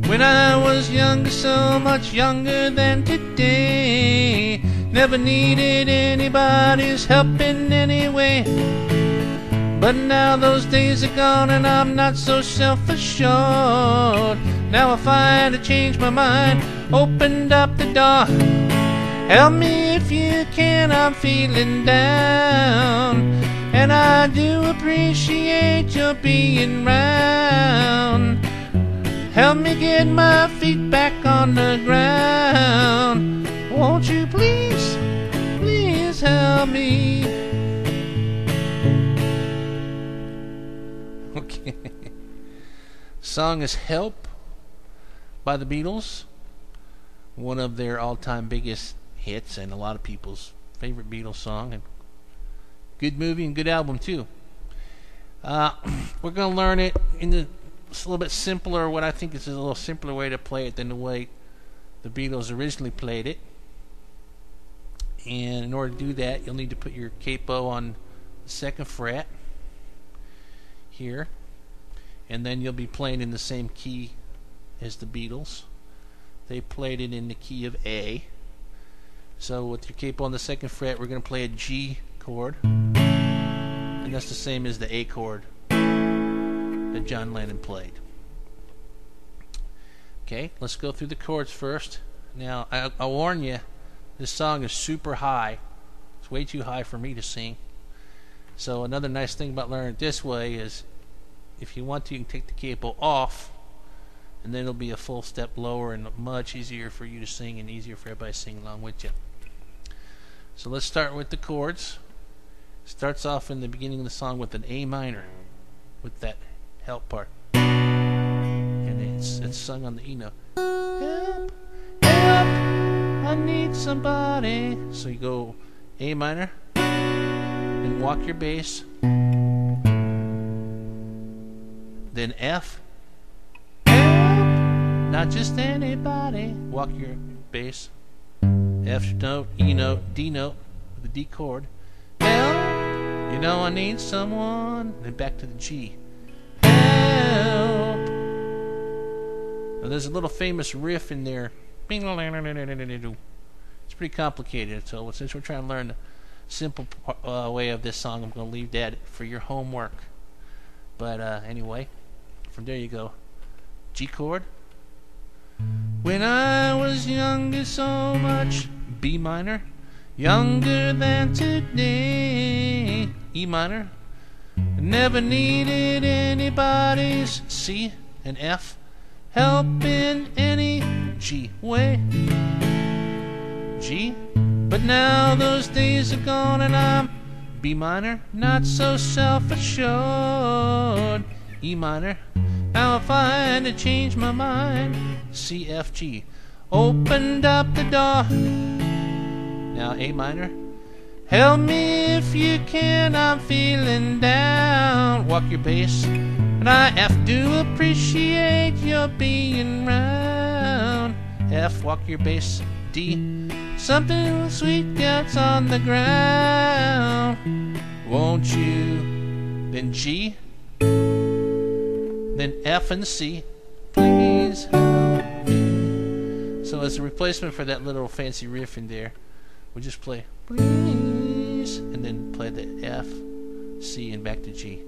When I was younger, so much younger than today, never needed anybody's help in any way. But now those days are gone and I'm not so self-assured. Now I find I changed my mind, opened up the door. Help me if you can, I'm feeling down, and I do appreciate your being round. Help me get my feet back on the ground. Won't you please, please help me? Okay. Song is Help by the Beatles. One of their all-time biggest hits and a lot of people's favorite Beatles song. And good movie and good album too. We're going to learn it in the it's a little bit simpler, what I think is a little simpler way to play it than the way the Beatles originally played it. And in order to do that, you'll need to put your capo on the 2nd fret here, and then you'll be playing in the same key as the Beatles. They played it in the key of A. So with your capo on the 2nd fret, we're going to play a G chord, and that's the same as the A chord that John Lennon played. Okay, let's go through the chords first. Now, I'll warn you, this song is super high. It's way too high for me to sing. So another nice thing about learning it this way is, if you want to, you can take the capo off, and then it'll be a full step lower and much easier for you to sing and easier for everybody to sing along with you. So let's start with the chords. Starts off in the beginning of the song with an A minor, with that help part, and it's sung on the E note. Help, help, I need somebody. So you go A minor, then walk your bass, then F, help, not just anybody. Walk your bass, F note, E note, D note with the D chord. Help, you know I need someone. Then back to the G. Help. Now there's a little famous riff in there. It's pretty complicated, so since we're trying to learn the simple way of this song, I'm going to leave that for your homework. But anyway, from there you go. G chord. When I was younger, so much. B minor. Younger than today. E minor. Never needed anybody's C and F help in any G way. G, but now those days are gone and I'm B minor, not so self-assured. E minor, now I find to change my mind. C, F, G, opened up the door. Now A minor. Help me if you can, I'm feeling down. Walk your bass, and I have to appreciate your being round. F, walk your bass. D, something sweet gets on the ground. Won't you? Then G, then F and C. Please help me. So as a replacement for that little fancy riff in there, we'll just play please, and then play the F, C, and back to G.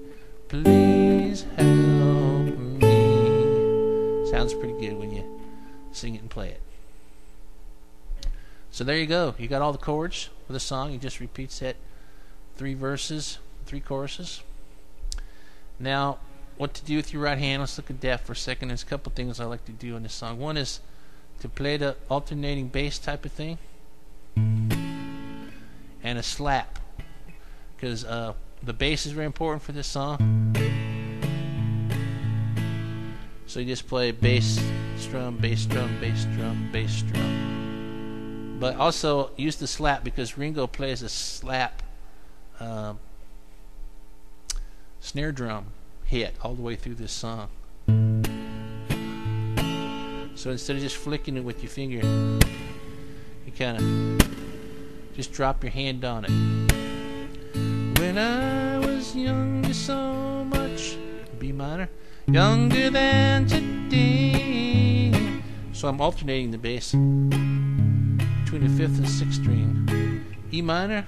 Please help me. Sounds pretty good when you sing it and play it. So there you go. You got all the chords for the song. It just repeats that 3 verses, 3 choruses. Now, what to do with your right hand? Let's look at that for a second. There's a couple things I like to do in this song. One is to play the alternating bass type of thing, and a slap, because the bass is very important for this song. So you just play bass strum, bass strum, bass strum, bass strum. But also use the slap, because Ringo plays a slap snare drum hit all the way through this song. So instead of just flicking it with your finger, you kind of just drop your hand on it. When I was younger, so much. B minor. Younger than today. So I'm alternating the bass between the 5th and 6th string. E minor,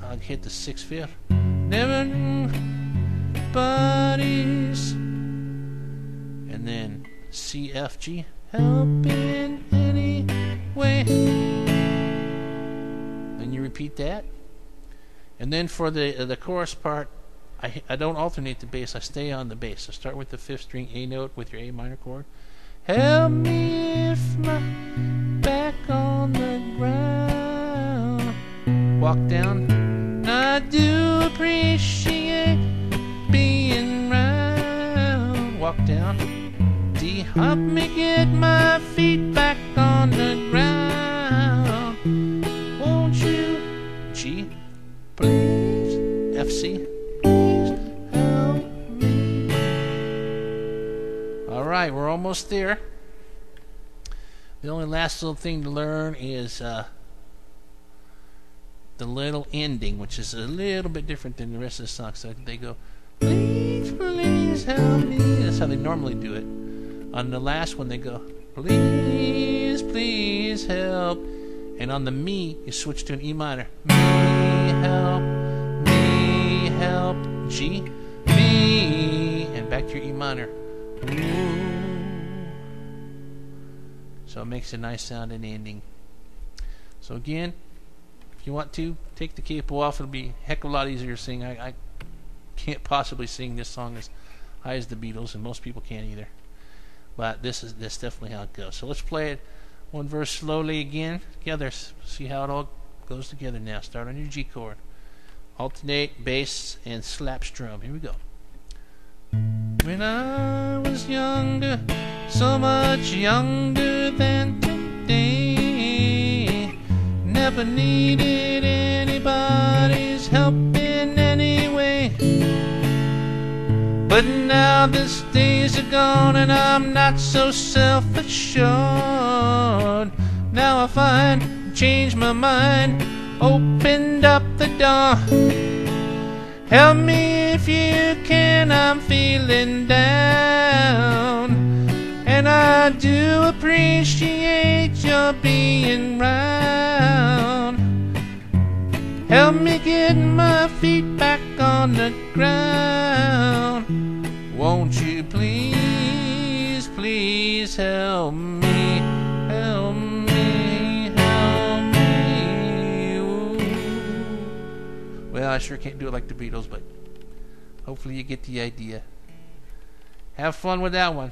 I'll hit the 6th, 5th. Never knew buddies. And then C, F, G. Help in any way. Then you repeat that. And then for the chorus part, I don't alternate the bass. I stay on the bass. I start with the 5th string A note with your A minor chord. Help me if my back on the ground. Walk down. I do appreciate being round. Walk down. D. Help me get my feet back on the ground. Won't you? G. Please. F, C. Please help me. Alright, we're almost there. The only last little thing to learn is the little ending, which is a little bit different than the rest of the song. So they go, please, please help me. That's how they normally do it. On the last one, they go, please, please help. And on the me, you switch to an E minor. Me help, G, me, and back to your E minor. Ooh. So it makes a nice sound in the ending. So again, if you want to, take the capo off. It'll be a heck of a lot easier to sing. I can't possibly sing this song as high as the Beatles, and most people can't either. But this is definitely how it goes. So let's play it one verse slowly again together. See how it all goes together now. Start on your G chord. Alternate bass and slap strum. Here we go. When I was younger, so much younger than today, never needed anybody's help in any way. But now these days are gone and I'm not so self-assured. Now I find, changed my mind, opened up the door. Help me if you can, I'm feeling down. And I do appreciate your being round. Help me get my feet back on the ground. Won't you please, please help me, help me, help me. Ooh. Well, I sure can't do it like the Beatles, but hopefully you get the idea. Have fun with that one.